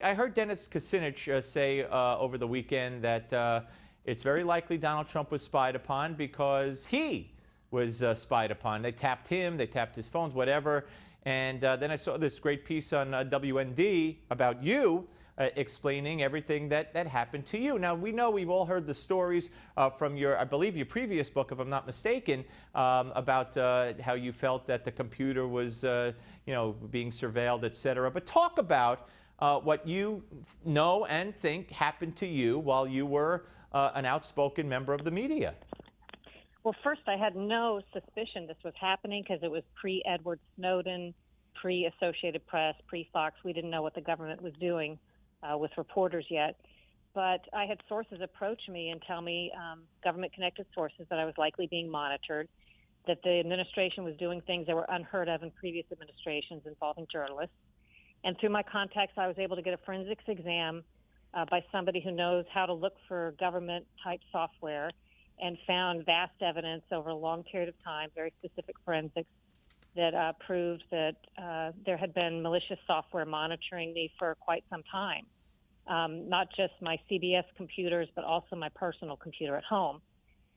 I heard Dennis Kucinich say over the weekend that it's very likely Donald Trump was spied upon because he was spied upon. They tapped him, they tapped his phones, whatever. And then I saw this great piece on WND about you explaining everything that happened to you. Now, we know we've all heard the stories from your, I believe, your previous book, if I'm not mistaken, about how you felt that the computer was, being surveilled, et cetera. But talk about what you know and think happened to you while you were an outspoken member of the media. Well, first, I had no suspicion this was happening because it was pre-Edward Snowden, pre-Associated Press, pre-Fox. We didn't know what the government was doing with reporters yet. But I had sources approach me and tell me, government-connected sources, that I was likely being monitored, that the administration was doing things that were unheard of in previous administrations involving journalists. And through my contacts, I was able to get a forensics exam by somebody who knows how to look for government-type software, and found vast evidence over a long period of time, very specific forensics, that proved that there had been malicious software monitoring me for quite some time, not just my CBS computers, but also my personal computer at home.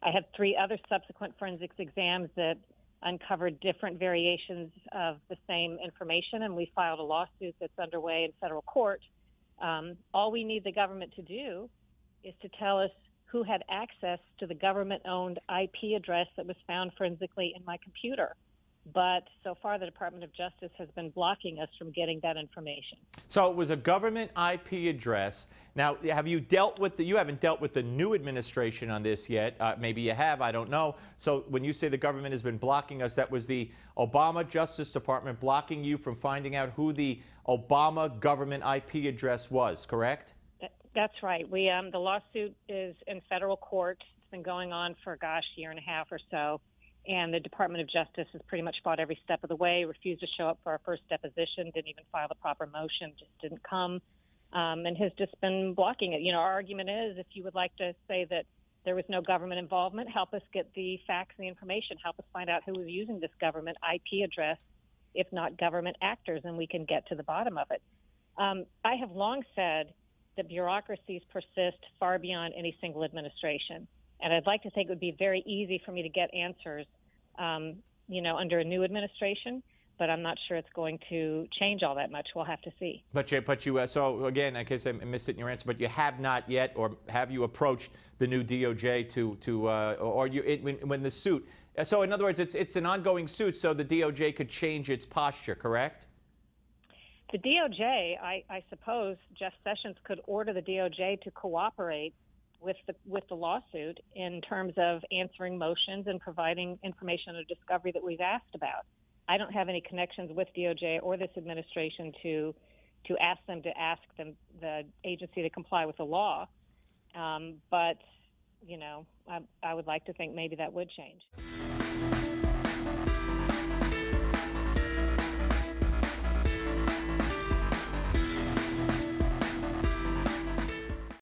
I had 3 other subsequent forensics exams that uncovered different variations of the same information, and we filed a lawsuit that's underway in federal court. All we need the government to do is to tell us who had access to the government-owned IP address that was found forensically in my computer. But so far, the Department of Justice has been blocking us from getting that information. So it was a government IP address. Now, have you dealt with you haven't dealt with the new administration on this yet. Maybe you have, I don't know. So when you say the government has been blocking us, that was the Obama Justice Department blocking you from finding out who the Obama government IP address was, correct? That's right. The lawsuit is in federal court. It's been going on for, year and a half or so. And the Department of Justice has pretty much fought every step of the way, refused to show up for our first deposition, didn't even file the proper motion, just didn't come, and has just been blocking it. Our argument is, if you would like to say that there was no government involvement, help us get the facts and the information. Help us find out who was using this government IP address, if not government actors, and we can get to the bottom of it. I have long said that bureaucracies persist far beyond any single administration. And I'd like to think it would be very easy for me to get answers, under a new administration, but I'm not sure it's going to change all that much. We'll have to see. But you so again, I guess I missed it in your answer, but you have not yet, or have you approached the new DOJ when the suit? So in other words, it's an ongoing suit, so the DOJ could change its posture, correct? The DOJ, I suppose Jeff Sessions could order the DOJ to cooperate with the lawsuit in terms of answering motions and providing information or discovery that we've asked about. I don't have any connections with DOJ or this administration to ask them to ask the agency to comply with the law. But I would like to think maybe that would change.